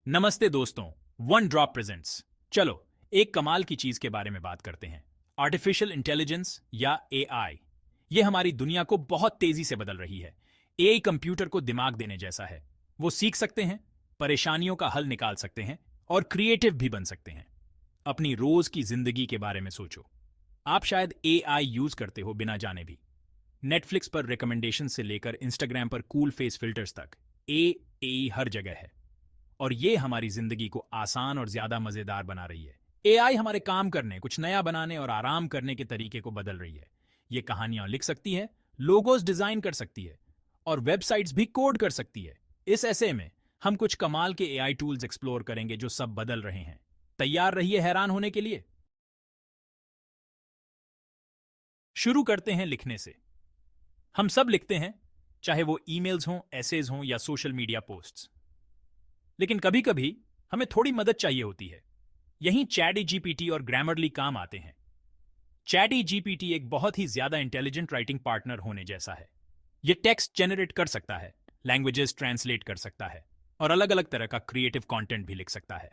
नमस्ते दोस्तों। One drop presents. चलो एक कमाल की चीज के बारे में बात करते हैं। आर्टिफिशियल इंटेलिजेंस या एआई। ये हमारी दुनिया को बहुत तेजी से बदल रही है। एआई कंप्यूटर को दिमाग देने जैसा है। वो सीख सकते हैं, परेशानियों का हल निकाल सकते हैं और क्रिएटिव भी बन सकते हैं। अपनी रोज की जिंदगी के बारे में सोचो। आप शायद एआई यूज करते हो बिना जाने भी। नेटफ्लिक्स पर रिकमेंडेशन से लेकर इंस्टाग्राम पर कूल फेस फिल्टर्स तक एआई हर जगह है। और ये हमारी जिंदगी को आसान और ज्यादा मजेदार बना रही है। एआई हमारे काम करने, कुछ नया बनाने और आराम करने के तरीके को बदल रही है। ये कहानियां लिख सकती है, लोगोस डिजाइन कर सकती है और वेबसाइट्स भी कोड कर सकती है। इस ऐसे में हम कुछ कमाल के एआई टूल्स एक्सप्लोर करेंगे जो सब बदल रहे हैं। तैयार रहिए हैरान होने के लिए। शुरू करते हैं लिखने से। हम सब लिखते हैं, चाहे वो ईमेल्स हों, एसेज हों या सोशल मीडिया पोस्ट्स। लेकिन कभी कभी हमें थोड़ी मदद चाहिए होती है। यहीं चैट जीपीटी और ग्रामरली काम आते हैं। चैट जीपीटी एक बहुत ही ज्यादा इंटेलिजेंट राइटिंग पार्टनर होने जैसा है। यह टेक्स्ट जनरेट कर सकता है, लैंग्वेजेस ट्रांसलेट कर सकता है और अलग अलग तरह का क्रिएटिव कंटेंट भी लिख सकता है।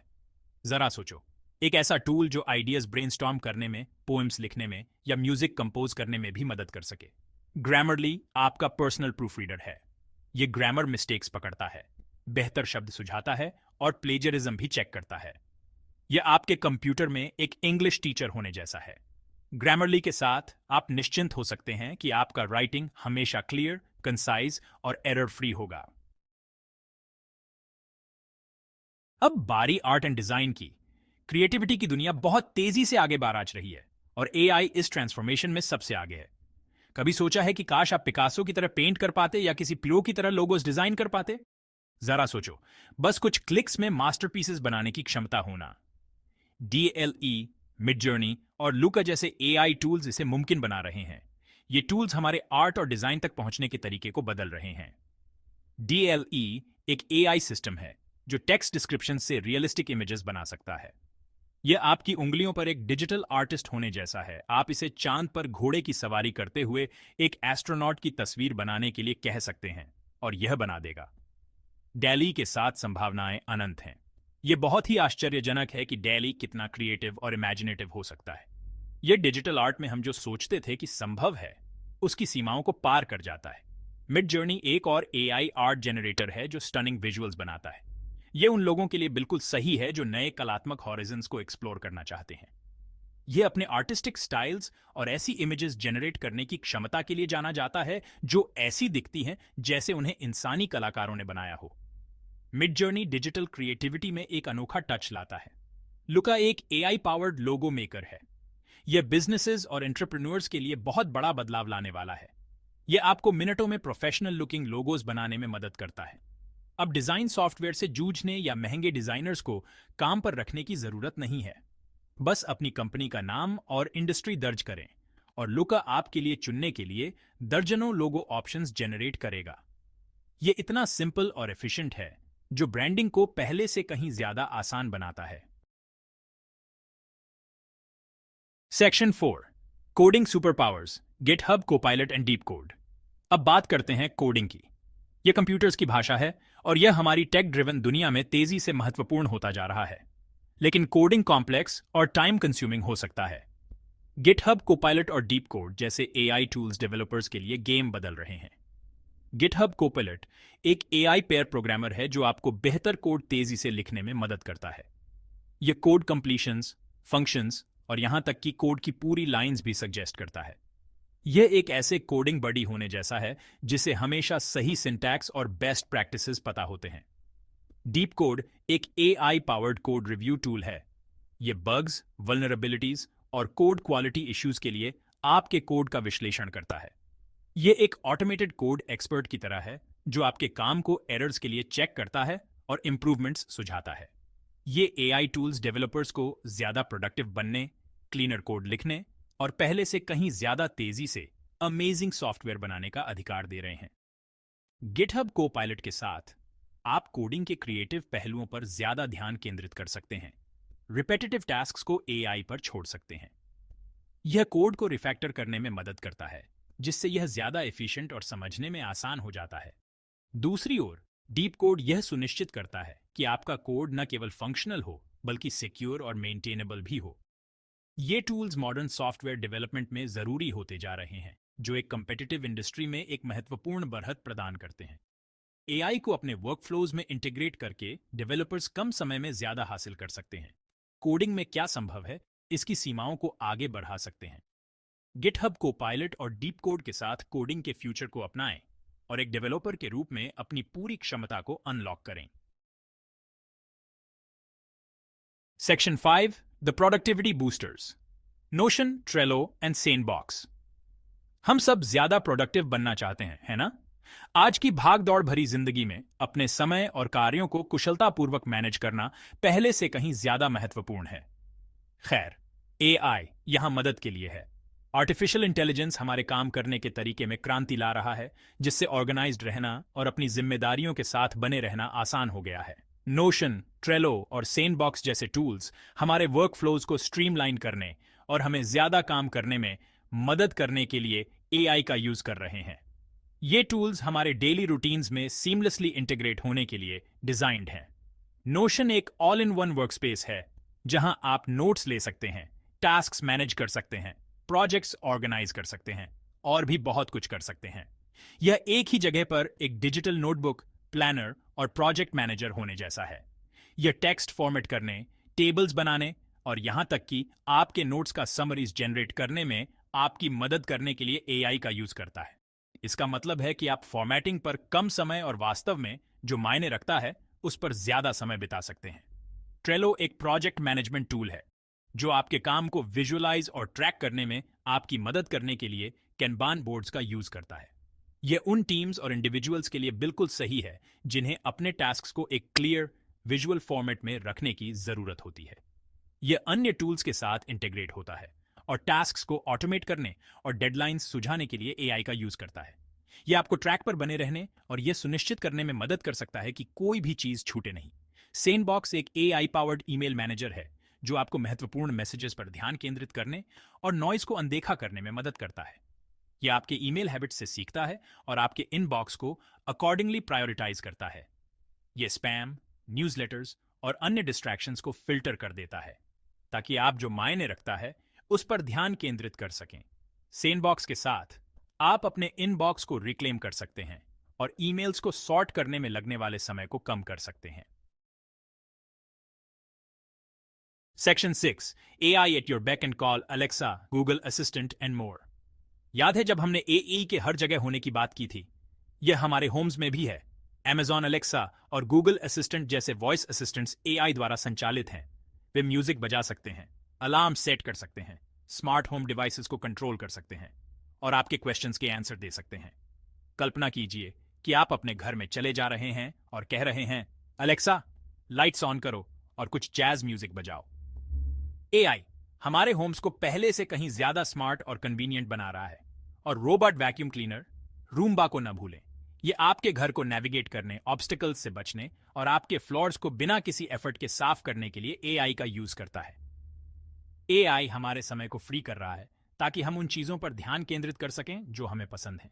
जरा सोचो, एक ऐसा टूल जो आइडियाज ब्रेनस्टॉर्म करने में, पोएम्स लिखने में या म्यूजिक कंपोज करने में भी मदद कर सके। ग्रामरली आपका पर्सनल प्रूफ रीडर है। यह ग्रामर मिस्टेक्स पकड़ता है, बेहतर शब्द सुझाता है और प्लेजरिज्म भी चेक करता है। यह आपके कंप्यूटर में एक इंग्लिश टीचर होने जैसा है। ग्रामरली के साथ आप निश्चिंत हो सकते हैं कि आपका राइटिंग हमेशा क्लियर, कंसाइज और एरर फ्री होगा। अब बारी आर्ट एंड डिजाइन की। क्रिएटिविटी की दुनिया बहुत तेजी से आगे बाराज रही है और एआई इस ट्रांसफॉर्मेशन में सबसे आगे है। कभी सोचा है कि काश आप पिकासो की तरह पेंट कर पाते या किसी प्रो की तरह लोगोस डिजाइन कर पाते? जरा सोचो, बस कुछ क्लिक्स में मास्टरपीसेस बनाने की क्षमता होना। डीएलई, मिडजर्नी और लुका जैसे एआई टूल्स इसे मुमकिन बना रहे हैं। ये टूल्स हमारे आर्ट और डिजाइन तक पहुंचने के तरीके को बदल रहे हैं। डीएलई एक एआई सिस्टम है जो टेक्स्ट डिस्क्रिप्शन से रियलिस्टिक इमेजेस बना सकता है। यह आपकी उंगलियों पर एक डिजिटल आर्टिस्ट होने जैसा है। आप इसे चांद पर घोड़े की सवारी करते हुए एक एस्ट्रोनॉट की तस्वीर बनाने के लिए कह सकते हैं और यह बना देगा। डैली के साथ संभावनाएं अनंत हैं। यह बहुत ही आश्चर्यजनक है कि डैली कितना क्रिएटिव और इमेजिनेटिव हो सकता है। यह डिजिटल आर्ट में हम जो सोचते थे कि संभव है, उसकी सीमाओं को पार कर जाता है। मिड जर्नी एक और एआई आर्ट जनरेटर है जो स्टनिंग विजुअल्स बनाता है। यह उन लोगों के लिए बिल्कुल सही है जो नए कलात्मक हॉरिजन्स को एक्सप्लोर करना चाहते हैं। यह अपने आर्टिस्टिक स्टाइल्स और ऐसी इमेजेस जनरेट करने की क्षमता के लिए जाना जाता है जो ऐसी दिखती हैं जैसे उन्हें इंसानी कलाकारों ने बनाया हो। मिडजर्नी डिजिटल क्रिएटिविटी में एक अनोखा टच लाता है। लुका एक एआई पावर्ड लोगो मेकर है। यह बिजनेसेस और एंटरप्रेन्योर्स के लिए बहुत बड़ा बदलाव लाने वाला है। यह आपको मिनटों में प्रोफेशनल लुकिंग लोगोस बनाने में मदद करता है। अब डिजाइन सॉफ्टवेयर से जूझने या महंगे डिजाइनर्स को काम पर रखने की जरूरत नहीं है। बस अपनी कंपनी का नाम और इंडस्ट्री दर्ज करें और लुका आपके लिए चुनने के लिए दर्जनों लोगो ऑप्शंस जनरेट करेगा। यह इतना सिंपल और एफिशिएंट है जो ब्रांडिंग को पहले से कहीं ज्यादा आसान बनाता है। Section 4, coding super powers, GitHub, Copilot and deep code. अब बात करते हैं कोडिंग की। यह कंप्यूटर्स की भाषा है और यह हमारी टेक ड्रिवन दुनिया में तेजी से महत्वपूर्ण होता जा रहा है। लेकिन कोडिंग कॉम्प्लेक्स और टाइम कंज्यूमिंग हो सकता है। गिटहब, कोपायलट और डीप कोड जैसे एआई टूल्स डेवलपर्स के लिए गेम बदल रहे हैं। गिटहब कोपायलट एक एआई पेयर प्रोग्रामर है जो आपको बेहतर कोड तेजी से लिखने में मदद करता है। यह कोड कंप्लीशंस, फंक्शंस और यहां तक कि कोड की पूरी लाइंस भी सजेस्ट करता है। यह एक ऐसे कोडिंग बडी होने जैसा है जिसे हमेशा सही सिंटैक्स और बेस्ट प्रैक्टिसेस पता होते हैं। डीप कोड एक AI powered code review tool है। यह बग्स, वल्नरेबिलिटीज और कोड क्वालिटी इश्यूज के लिए आपके कोड का विश्लेषण करता है। यह एक ऑटोमेटेड कोड एक्सपर्ट की तरह है जो आपके काम को एरर्स के लिए चेक करता है और इंप्रूवमेंट्स सुझाता है। ये एआई टूल्स डेवलपर्स को ज्यादा प्रोडक्टिव बनने, क्लीनर कोड लिखने और पहले से कहीं ज्यादा तेजी से अमेजिंग सॉफ्टवेयर बनाने का अधिकार दे रहे हैं। गिटहब कोपायलट के साथ आप कोडिंग के क्रिएटिव पहलुओं पर ज्यादा ध्यान केंद्रित कर सकते हैं। रिपेटिटिव टास्क्स को एआई पर छोड़ सकते हैं। यह कोड को रिफैक्टर करने में मदद करता है जिससे यह ज्यादा एफिशिएंट और समझने में आसान हो जाता है। दूसरी ओर डीप कोड यह सुनिश्चित करता है कि आपका कोड न केवल फंक्शनल हो बल्कि सिक्योर और मेंटेनेबल भी हो। ये टूल्स मॉडर्न सॉफ्टवेयर डेवलपमेंट में जरूरी होते जा रहे हैं, जो एक कम्पिटिटिव इंडस्ट्री में एक महत्वपूर्ण बढ़त प्रदान करते हैं। एआई को अपने वर्कफ्लोज में इंटीग्रेट करके डेवलपर्स कम समय में ज्यादा हासिल कर सकते हैं। कोडिंग में क्या संभव है, इसकी सीमाओं को आगे बढ़ा सकते हैं। गिटहब को पायलट और डीप कोड के साथ कोडिंग के फ्यूचर को अपनाएं और एक डेवलपर के रूप में अपनी पूरी क्षमता को अनलॉक करें। Section 5, the productivity boosters, Notion, Trello and SaneBox. हम सब ज्यादा प्रोडक्टिव बनना चाहते हैं, है ना? आज की भाग-दौड़ भरी जिंदगी में अपने समय और कार्यों को कुशलतापूर्वक मैनेज करना पहले से कहीं ज्यादा महत्वपूर्ण है। खैर, एआई यहां मदद के लिए है। आर्टिफिशियल इंटेलिजेंस हमारे काम करने के तरीके में क्रांति ला रहा है, जिससे ऑर्गेनाइज्ड रहना और अपनी जिम्मेदारियों के साथ बने रहना आसान हो गया है। नोशन, ट्रेलो और सेनबॉक्स जैसे टूल्स हमारे वर्कफ्लोज को स्ट्रीमलाइन करने और हमें ज्यादा काम करने में मदद करने के लिए एआई का यूज कर रहे हैं। ये टूल्स हमारे डेली रूटीन्स में सीमलेसली इंटीग्रेट होने के लिए डिजाइंड हैं। नोशन एक ऑल इन वन वर्कस्पेस है, जहां आप नोट्स ले सकते हैं, टास्क्स मैनेज कर सकते हैं, प्रोजेक्ट्स ऑर्गेनाइज कर सकते हैं और भी बहुत कुछ कर सकते हैं। यह एक ही जगह पर एक डिजिटल नोटबुक, प्लानर और प्रोजेक्ट मैनेजर होने जैसा है। यह टेक्स्ट फॉर्मेट करने, टेबल्स बनाने और यहां तक कि आपके नोट्स का समरीज जनरेट करने में आपकी मदद करने के लिए एआई का यूज करता है। इसका मतलब है कि आप फॉर्मेटिंग पर कम समय और वास्तव में जो मायने रखता है उस पर ज्यादा समय बिता सकते हैं। ट्रेलो एक प्रोजेक्ट मैनेजमेंट टूल है जो आपके काम को विजुअलाइज और ट्रैक करने में आपकी मदद करने के लिए कैनबान बोर्ड्स का यूज करता है। यह उन टीम्स और इंडिविजुअल्स के लिए बिल्कुल सही है जिन्हें अपने टास्क्स को एक क्लियर विजुअल फॉर्मेट में रखने की जरूरत होती है। यह अन्य टूल्स के साथ इंटीग्रेट होता है और टास्क्स को ऑटोमेट करने और डेडलाइंस सुझाने के लिए एआई का यूज करता है। यह आपको ट्रैक पर बने रहने और यह सुनिश्चित करने में मदद कर सकता है कि कोई भी चीज छूटे नहीं। सेनबॉक्स एक एआई पावर्ड ईमेल मैनेजर है जो आपको महत्वपूर्ण मैसेजेस पर ध्यान केंद्रित करने और नॉइज को अनदेखा करने में मदद करता है। यह आपके ईमेल हैबिट्स से सीखता है और आपके इनबॉक्स को अकॉर्डिंगली प्रायोरिटाइज करता है। यह स्पैम, न्यूज़लेटर्स और अन्य डिस्ट्रैक्शंस को फिल्टर कर देता है ताकि आप जो मायने रखता है उस पर ध्यान केंद्रित कर सकें। सेनबॉक्स के साथ आप अपने इनबॉक्स को रिक्लेम कर सकते हैं और ईमेल्स को सॉर्ट करने में लगने वाले समय को कम कर सकते हैं। Section 6, AI at your beck and call, Alexa, Google assistant and more. याद है जब हमने एआई के हर जगह होने की बात की थी? यह हमारे होम्स में भी है। Amazon अलेक्सा और गूगल असिस्टेंट जैसे वॉइस असिस्टेंट्स एआई द्वारा संचालित हैं। वे म्यूजिक बजा सकते हैं, अलार्म सेट कर सकते हैं, स्मार्ट होम डिवाइसेस को कंट्रोल कर सकते हैं और आपके क्वेश्चंस के आंसर दे सकते हैं। कल्पना कीजिए कि आप अपने घर में चले जा रहे हैं और कह रहे हैं, अलेक्सा, लाइट्स ऑन करो और कुछ जैज म्यूजिक बजाओ। एआई हमारे होम्स को पहले से कहीं ज्यादा स्मार्ट और कन्वीनियंट बना रहा है। और रोबोट वैक्यूम क्लीनर, रूम्बा को न भूलें। ये आपके घर को नेविगेट करने, ऑब्स्टिकल्स से बचने और आपके फ्लोर्स को बिना किसी एफर्ट के साफ करने के लिए एआई का यूज करता है। एआई हमारे समय को फ्री कर रहा है ताकि हम उन चीजों पर ध्यान केंद्रित कर सकें जो हमें पसंद है।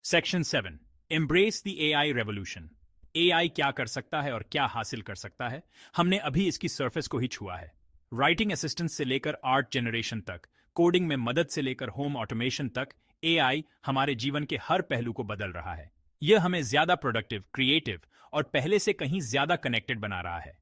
Section 7, embrace the AI revolution. AI क्या कर सकता है और क्या हासिल कर सकता है, हमने अभी इसकी सरफेस को ही छुआ है। राइटिंग असिस्टेंट से लेकर आर्ट जनरेशन तक, कोडिंग में मदद से लेकर होम ऑटोमेशन तक, एआई हमारे जीवन के हर पहलू को बदल रहा है। यह हमें ज्यादा प्रोडक्टिव, क्रिएटिव और पहले से कहीं ज्यादा कनेक्टेड बना रहा है।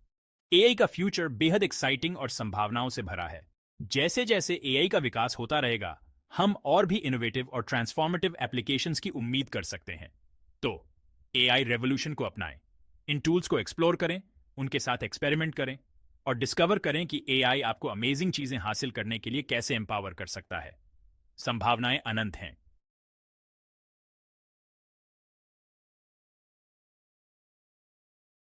एआई का फ्यूचर बेहद एक्साइटिंग और संभावनाओं से भरा है। जैसे जैसे एआई का विकास होता रहेगा, हम और भी इनोवेटिव और ट्रांसफॉर्मेटिव एप्लीकेशंस की उम्मीद कर सकते हैं। तो एआई रेवोल्यूशन को अपनाएं, इन टूल्स को एक्सप्लोर करें, उनके साथ एक्सपेरिमेंट करें और डिस्कवर करें कि एआई आपको अमेजिंग चीजें हासिल करने के लिए कैसे एम्पावर कर सकता है। संभावनाएं अनंत हैं।